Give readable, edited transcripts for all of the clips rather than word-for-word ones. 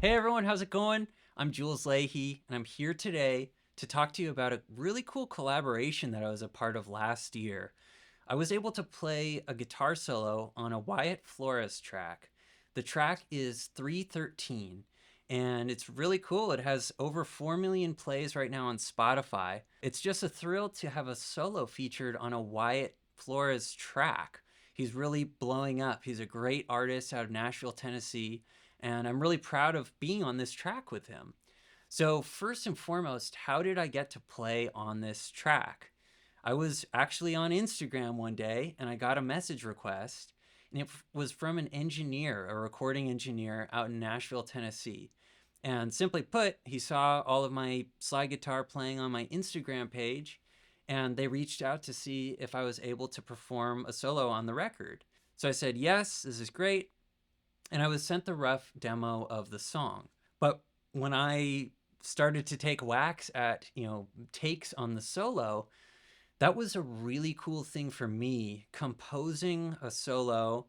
Hey everyone, how's it going? I'm Jules Leyhe, and I'm here today to talk to you about a really cool collaboration that I was a part of last year. I was able to play a guitar solo on a Wyatt Flores track. The track is 313, and it's really cool. It has over 4 million plays right now on Spotify. It's just a thrill to have a solo featured on a Wyatt Flores track. He's really blowing up. He's a great artist out of Nashville, Tennessee, and I'm really proud of being on this track with him. So first and foremost, how did I get to play on this track? I was actually on Instagram one day and I got a message request, and it was from an engineer, a recording engineer out in Nashville, Tennessee. And simply put, he saw all of my slide guitar playing on my Instagram page, and they reached out to see if I was able to perform a solo on the record. So I said, yes, this is great. And I was sent the rough demo of the song. But when I started to take whacks at, takes on the solo, that was a really cool thing for me, composing a solo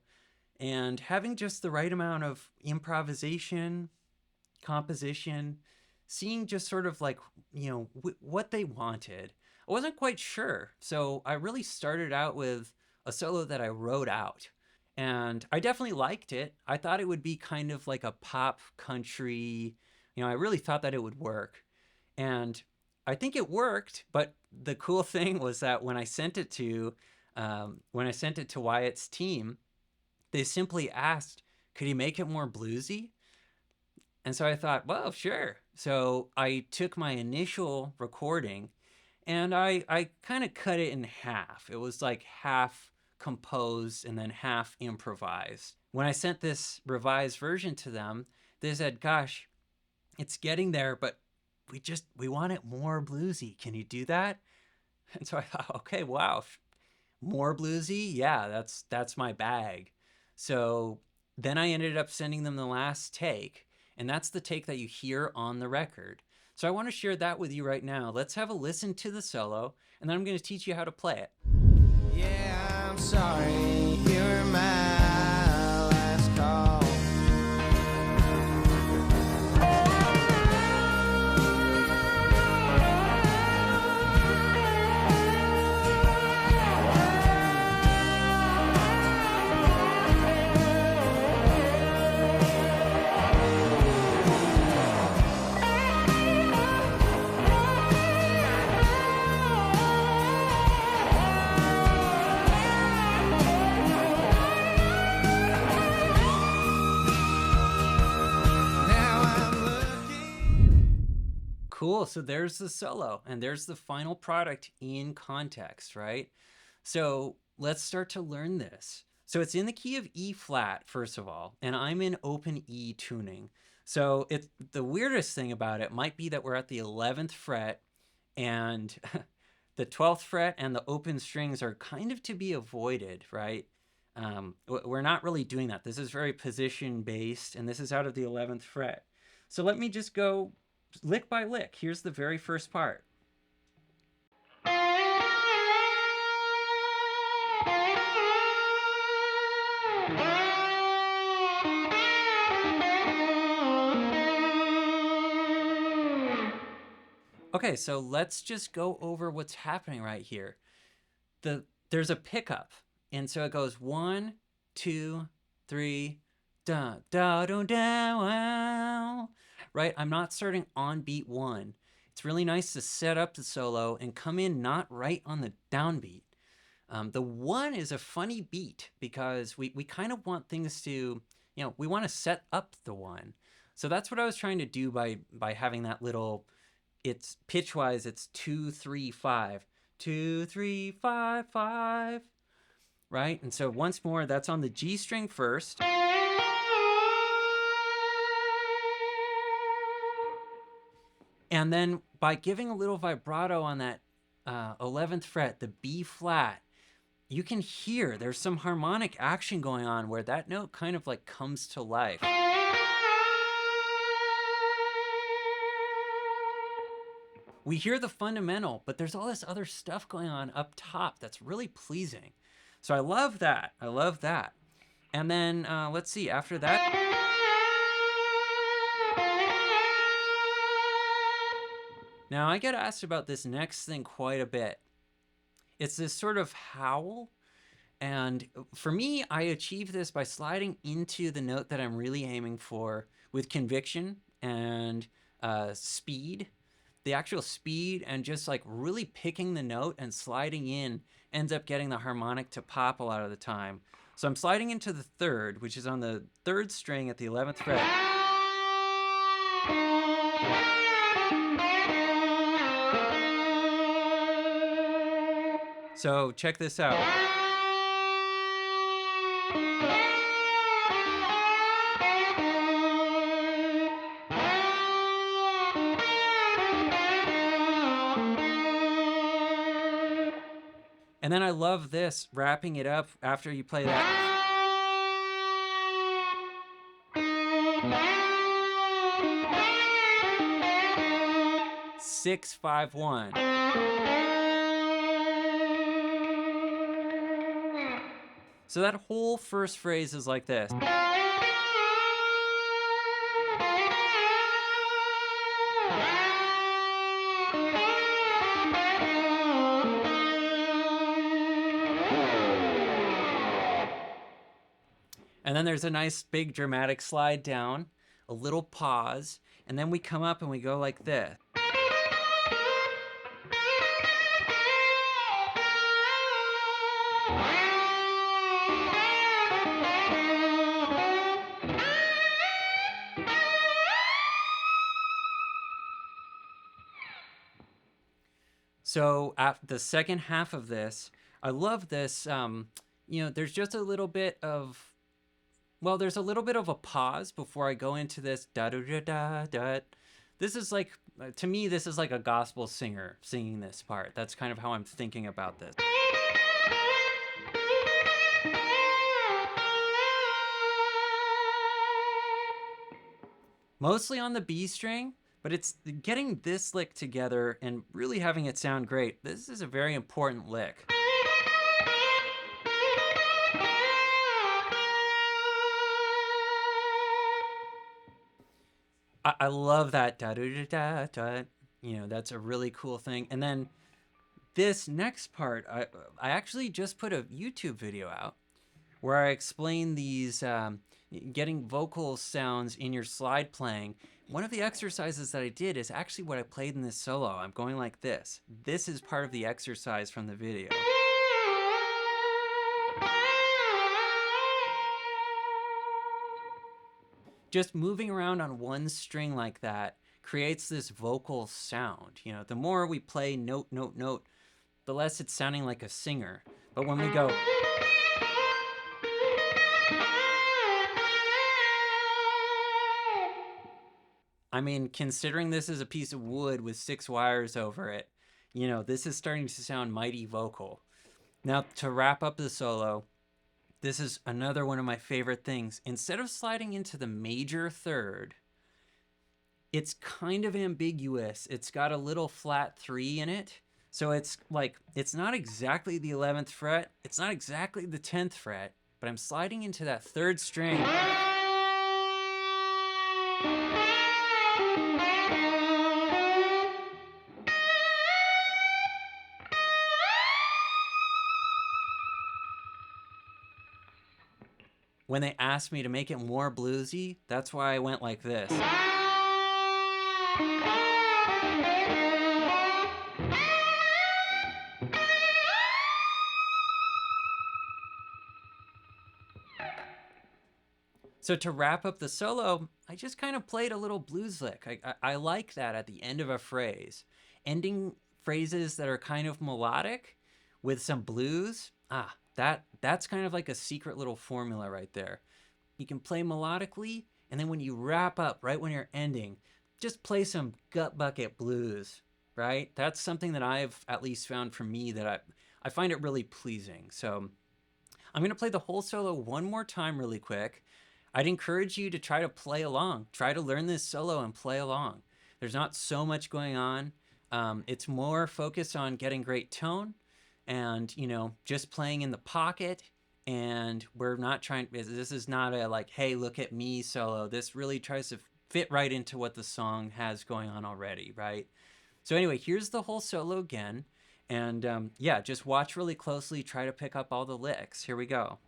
and having just the right amount of improvisation, composition, seeing just sort of like, what they wanted. I wasn't quite sure. So I really started out with a solo that I wrote out. And I definitely liked it. I thought it would be kind of like a pop country. I really thought that it would work. And I think it worked, but the cool thing was that when I sent it to Wyatt's team, they simply asked, could he make it more bluesy? And so I thought, well, sure. So I took my initial recording and I kind of cut it in half. It was like half composed and then half improvised. When I sent this revised version to them, they said, gosh, it's getting there, but we want it more bluesy. Can you do that? And so I thought, okay, wow, more bluesy? Yeah, that's my bag. So then I ended up sending them the last take, and that's the take that you hear on the record. So I want to share that with you right now. Let's have a listen to the solo, and then I'm going to teach you how to play it. Yeah, I'm sorry, you're my last call. Cool, so there's the solo, and there's the final product in context, right? So let's start to learn this. So it's in the key of E flat, first of all, and I'm in open E tuning. So the weirdest thing about it might be that we're at the 11th fret, and the 12th fret and the open strings are kind of to be avoided, right? We're not really doing that. This is very position based, and this is out of the 11th fret. So let me just go lick by lick. Here's the very first part. Okay, so let's just go over what's happening right here. There's a pickup, and so it goes 1, 2, 3, da da da da wow. Right? I'm not starting on beat 1. It's really nice to set up the solo and come in not right on the downbeat. The 1 is a funny beat because we kind of want things to, we want to set up the 1. So that's what I was trying to do by having that little, it's pitch-wise, it's 2, 3, 5. 2, 3, 5, 5. Right? And so once more, that's on the G string first. And then by giving a little vibrato on that 11th fret, the B flat, you can hear there's some harmonic action going on where that note kind of like comes to life. We hear the fundamental, but there's all this other stuff going on up top that's really pleasing. So I love that. I love that. And then let's see, after that. Now, I get asked about this next thing quite a bit. It's this sort of howl. And for me, I achieve this by sliding into the note that I'm really aiming for with conviction and speed. The actual speed and just like really picking the note and sliding in ends up getting the harmonic to pop a lot of the time. So I'm sliding into the third, which is on the third string at the 11th fret. So check this out. And then I love this, wrapping it up after you play that. 6-5-1. So that whole first phrase is like this. And then there's a nice big dramatic slide down, a little pause, and then we come up and we go like this. So at the second half of this, I love this. There's just a little bit of, there's a little bit of a pause before I go into this da da da da da. This is like, to me, this is like a gospel singer singing this part. That's kind of how I'm thinking about this. Mostly on the B string, but it's getting this lick together and really having it sound great. This is a very important lick. I love that da da da da. That's a really cool thing. And then this next part, I actually just put a YouTube video out where I explain these getting vocal sounds in your slide playing. One of the exercises that I did is actually what I played in this solo. I'm going like this. This is part of the exercise from the video. Just moving around on one string like that creates this vocal sound. The more we play note, note, note, the less it's sounding like a singer. But when we go, I mean, considering this is a piece of wood with 6 wires over it, this is starting to sound mighty vocal. Now, to wrap up the solo, this is another one of my favorite things. Instead of sliding into the major third, it's kind of ambiguous. It's got a little flat 3 in it. So it's like, it's not exactly the 11th fret. It's not exactly the 10th fret, but I'm sliding into that third string. When they asked me to make it more bluesy, that's why I went like this. So to wrap up the solo, I just kind of played a little blues lick. I like that at the end of a phrase. Ending phrases that are kind of melodic with some blues, that's kind of like a secret little formula right there. You can play melodically, and then when you wrap up, right when you're ending, just play some gut bucket blues, right? That's something that I've at least found for me that I find it really pleasing. So I'm going to play the whole solo one more time really quick. I'd encourage you to try to play along. Try to learn this solo and play along. There's not so much going on. It's more focused on getting great tone and, just playing in the pocket. And we're not trying, this is not a like, hey, look at me solo. This really tries to fit right into what the song has going on already, right? So anyway, here's the whole solo again. And yeah, just watch really closely, try to pick up all the licks. Here we go.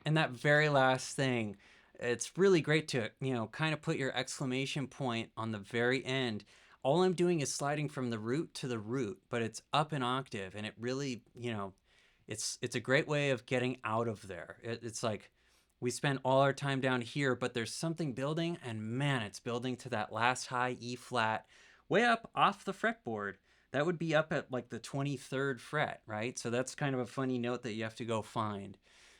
And that very last thing, it's really great to, kind of put your exclamation point on the very end. All I'm doing is sliding from the root to the root, but it's up an octave, and it really, it's a great way of getting out of there. It's like we spent all our time down here, but there's something building, and man, it's building to that last high E flat, way up off the fretboard. That would be up at like the 23rd fret, right? So that's kind of a funny note that you have to go find.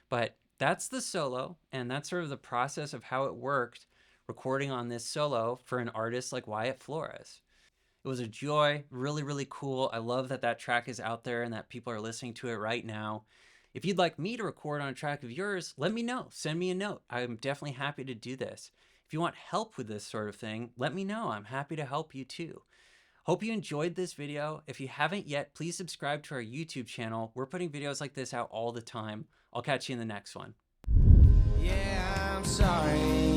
But that's the solo, and that's sort of the process of how it worked recording on this solo for an artist like Wyatt Flores. It was a joy, really, really cool. I love that that track is out there and that people are listening to it right now. If you'd like me to record on a track of yours, let me know. Send me a note. I'm definitely happy to do this. If you want help with this sort of thing, let me know. I'm happy to help you too. Hope you enjoyed this video. If you haven't yet, please subscribe to our YouTube channel. We're putting videos like this out all the time. I'll catch you in the next one. Yeah, I'm sorry.